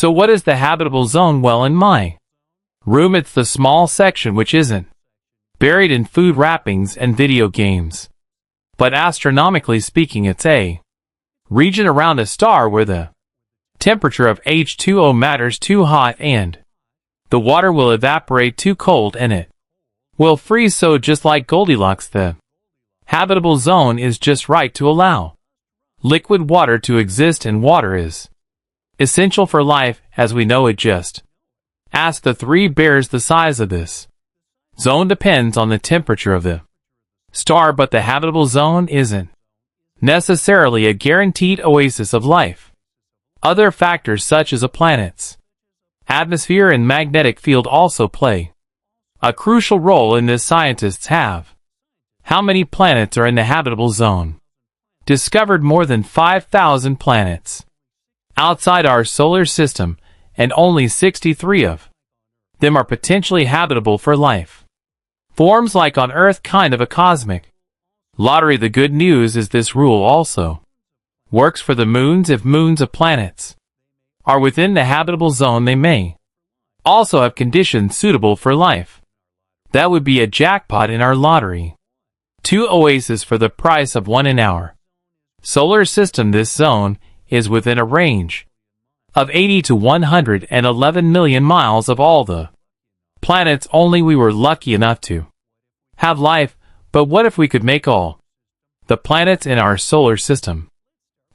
So what is the habitable zone? Well, in my room it's the small section which isn't buried in food wrappings and video games. But astronomically speaking, it's a region around a star where the temperature of H2O matters too hot and the water will evaporate too cold and it will freeze. So just like Goldilocks, the habitable zone is just right to allow liquid water to exist, and water is essential for life as we know it. Just ask the three bears. The size of this zone depends on the temperature of the star, but the habitable zone isn't necessarily a guaranteed oasis of life. Other factors such as a planet's atmosphere and magnetic field also play a crucial role in this. Scientists have how many planets are in the habitable zone? Discovered more than 5,000 planets outside our solar system, and only 63 of them are potentially habitable for life forms like on Earth, kind of a cosmic lottery. The good news is this rule also works for the moons. If moons of planets are within the habitable zone, they may also have conditions suitable for life. That would be a jackpot in our lottery. 2 oases for the price of 1 in our solar system. This zone is within a range of 80 to 111 million miles of all the planets. Only we were lucky enough to have life, but what if we could make all the planets in our solar system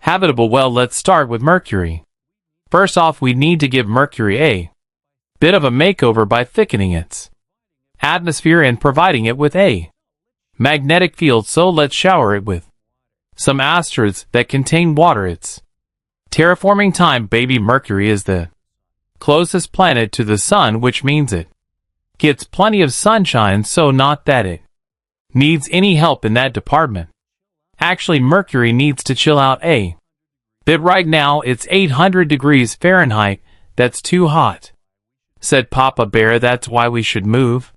habitable? Well, let's start with Mercury. First off, we need to give Mercury a bit of a makeover by thickening its atmosphere and providing it with a magnetic field. So let's shower it with some asteroids that contain water. It's terraforming time. Baby Mercury is the closest planet to the sun, which means it gets plenty of sunshine, so not that it needs any help in that department. Actually, Mercury needs to chill out a bit. Right now it's 800 degrees Fahrenheit. That's too hot, said Papa Bear. That's why we should move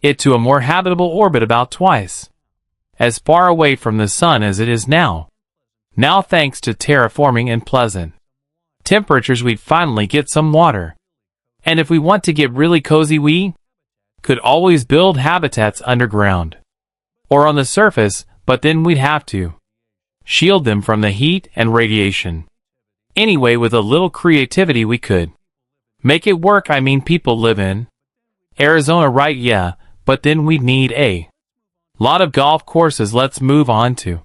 it to a more habitable orbit about twice as far away from the sun as it is now. Now, thanks to terraforming and pleasant temperatures, we'd finally get some water. And if we want to get really cozy, we could always build habitats underground or on the surface, but then we'd have to shield them from the heat and radiation. Anyway, with a little creativity we could make it work. I mean, people live in Arizona, right? Yeah, but then we'd need a lot of golf courses. Let's move on to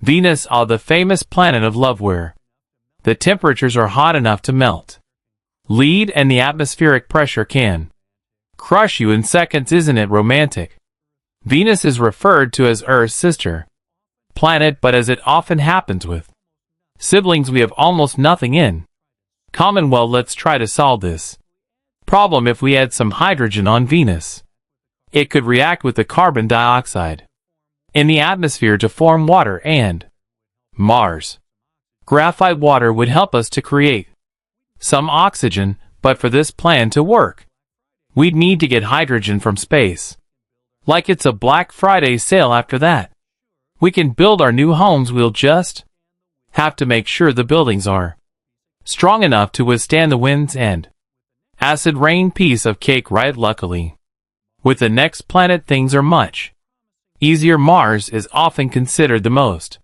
Venus, the famous planet of love, where the temperatures are hot enough to melt lead and the atmospheric pressure can crush you in seconds. Isn't it romantic? Venus is referred to as Earth's sister planet, but as it often happens with siblings, we have almost nothing in common. Well, let's try to solve this problem. If we add some hydrogen on Venus, it could react with the carbon dioxide in the atmosphere to form water, and Mars graphite water would help us to create some oxygen. But for this plan to work, we'd need to get hydrogen from space. Like it's a Black Friday sale. After that, we can build our new homes. We'll just have to make sure the buildings are strong enough to withstand the winds and acid rain. Piece of cake, right? Luckily, with the next planet, things are much easier. Mars is often considered the most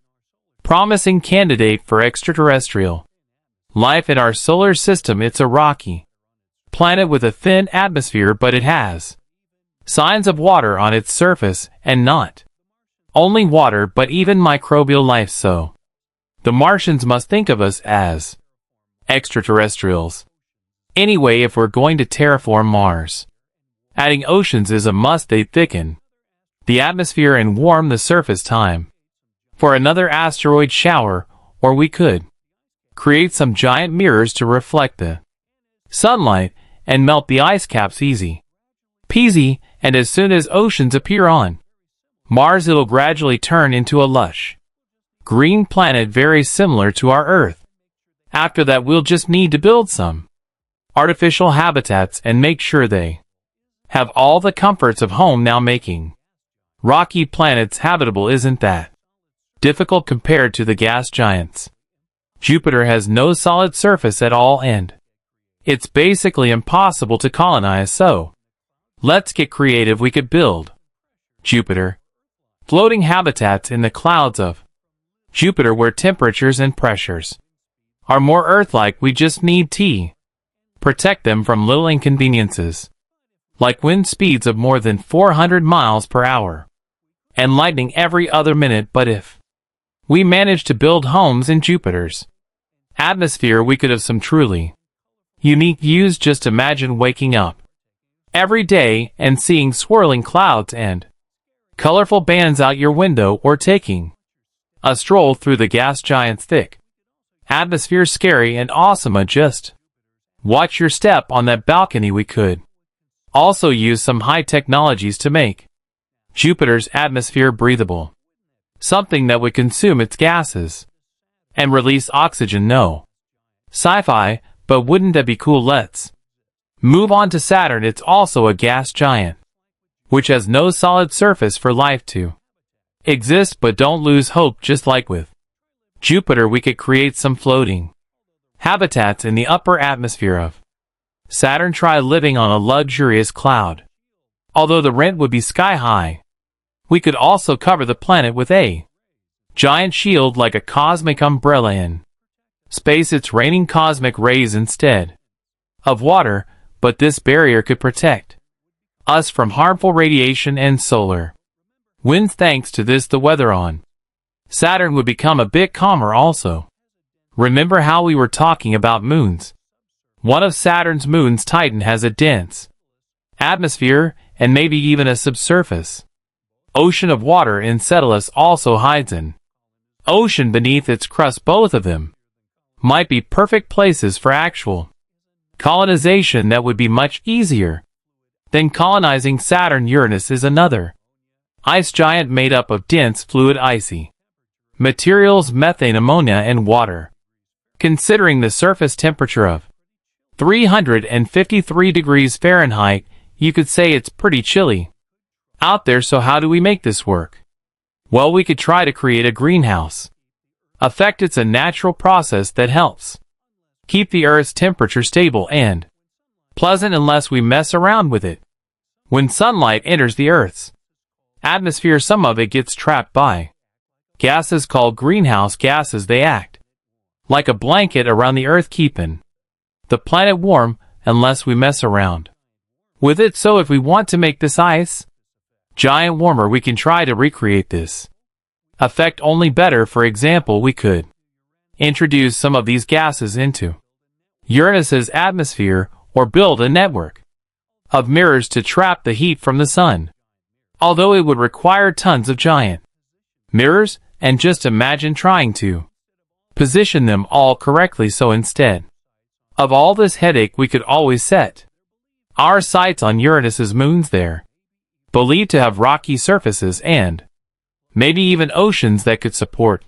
promising candidate for extraterrestrial life in our solar system. It's a rocky planet with a thin atmosphere, but it has signs of water on its surface, and not only water, but even microbial life. So the Martians must think of us as extraterrestrials. Anyway, if we're going to terraform Mars, adding oceans is a must. They thicken the atmosphere and warm the surface. Time for another asteroid shower, or we could create some giant mirrors to reflect the sunlight and melt the ice caps. Easy peasy. And as soon as oceans appear on Mars, it'll gradually turn into a lush green planet very similar to our Earth. After that, we'll just need to build some artificial habitats and make sure they have all the comforts of home. Now, making rocky planets habitable isn't that difficult compared to the gas giants. Jupiter has no solid surface at all, and It's basically impossible to colonize, so let's get creative. We could build Jupiter. Floating habitats in the clouds of Jupiter where temperatures and pressures are more Earth-like. We just need to protect them from little inconveniences, like wind speeds of more than 400 miles per hour and lightning every other minute. But if we manage to build homes in Jupiter's atmosphere, we could have some truly unique views. Just imagine waking up every day and seeing swirling clouds and colorful bands out your window, or taking a stroll through the gas giant's thick atmosphere. Scary and awesome. Just watch your step on that balcony. We could also use some high technologies to make Jupiter's atmosphere breathable, something that would consume its gases and release oxygen. No sci-fi, but wouldn't that be cool? Let's move on to Saturn. It's also a gas giant, which has no solid surface for life to exist. But don't lose hope. Just like with Jupiter, we could create some floating habitats in the upper atmosphere of Saturn. Try living on a luxurious cloud. Although the rent would be sky high, we could also cover the planet with a giant shield like a cosmic umbrella in space. It's raining cosmic rays instead of water, but this barrier could protect us from harmful radiation and solar winds. Thanks to this, the weather on Saturn would become a bit calmer. Also, remember how we were talking about moons? One of Saturn's moons, Titan, has a dense atmosphere and maybe even a subsurface ocean of water. Enceladus also hides an ocean beneath its crust. Both of them might be perfect places for actual colonization that would be much easier than colonizing Saturn. Uranus is another ice giant made up of dense fluid icy materials, methane, ammonia, and water. Considering the surface temperature of 353 degrees Fahrenheit, you could say it's pretty chilly out there. So how do we make this work? Well, we could try to create a greenhouse effect. It's a natural process that helps keep the Earth's temperature stable and pleasant unless we mess around with it. When sunlight enters the Earth's atmosphere, some of it gets trapped by gases called greenhouse gases. They act like a blanket around the Earth, keeping the planet warm unless we mess around with it. So if we want to make this ice giant warmer, we can try to recreate this effect only better. For example, we could introduce some of these gases into Uranus's atmosphere or build a network of mirrors to trap the heat from the sun. Although it would require tons of giant mirrors, and just imagine trying to position them all correctly. So instead of all this headache, we could always set our sights on Uranus's moons. They're believed to have rocky surfaces and maybe even oceans that could support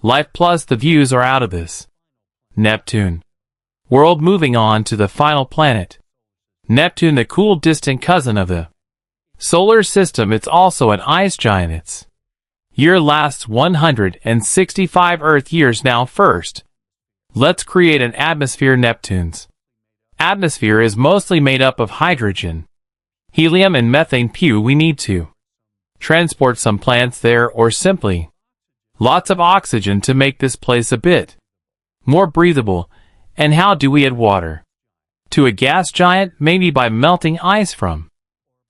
life. Plus, the views are out of this Neptune world. Moving on to the final planet, Neptune, the cool distant cousin of the solar system. It's also an ice giant. Its year lasts 165 Earth years. Now first, let's create an atmosphere. Neptune's atmosphere is mostly made up of hydrogen, helium, and methane. We need to transport some plants there, or simply lots of oxygen to make this place a bit more breathable. And how do we add water to a gas giant? Maybe by melting ice from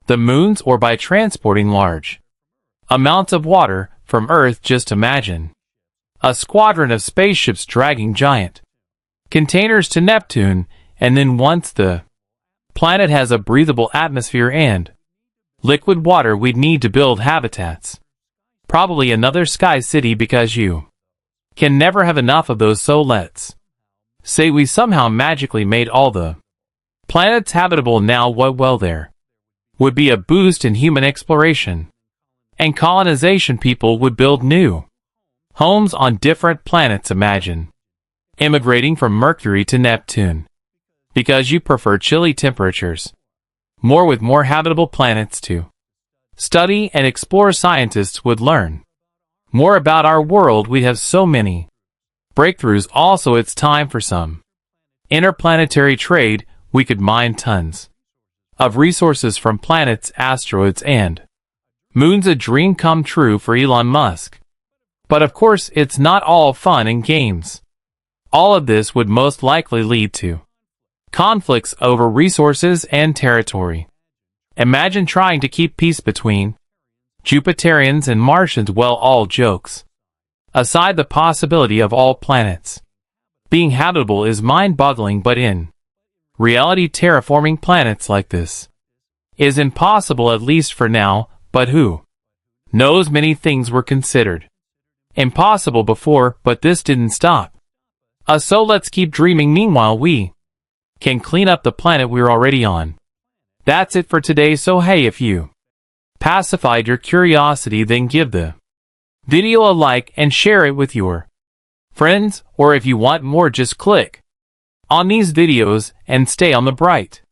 the moons, or by transporting large amounts of water from Earth. Just imagine a squadron of spaceships dragging giant containers to Neptune, and then once the planet has a breathable atmosphere and liquid water, we'd need to build habitats. Probably another sky city, because you can never have enough of those. So let's say we somehow magically made all the planets habitable. Now what? Well, there would be a boost in human exploration and colonization. People would build new homes on different planets. Imagine immigrating from Mercury to Neptune because you prefer chilly temperatures. More with more habitable planets to study and explore. Scientists would learn more about our world. We'd have so many breakthroughs. Also, it's time for some Interplanetary trade, we could mine tons of resources from planets, asteroids, and moons. A dream come true for Elon Musk. But of course, it's not all fun and games. All of this would most likely lead to conflicts over resources and territory. Imagine trying to keep peace between Jupiterians and Martians. Well, all jokes aside, the possibility of all planets being habitable is mind-boggling, but in reality, terraforming planets like this is impossible, at least for now. But who knows, many things were considered impossible before, but this didn't stop us. So let's keep dreaming. Meanwhile, we can clean up the planet we're already on. That's it for today. So hey, if you pacified your curiosity, then give the video a like and share it with your friends, or if you want more, just click on these videos and stay on the bright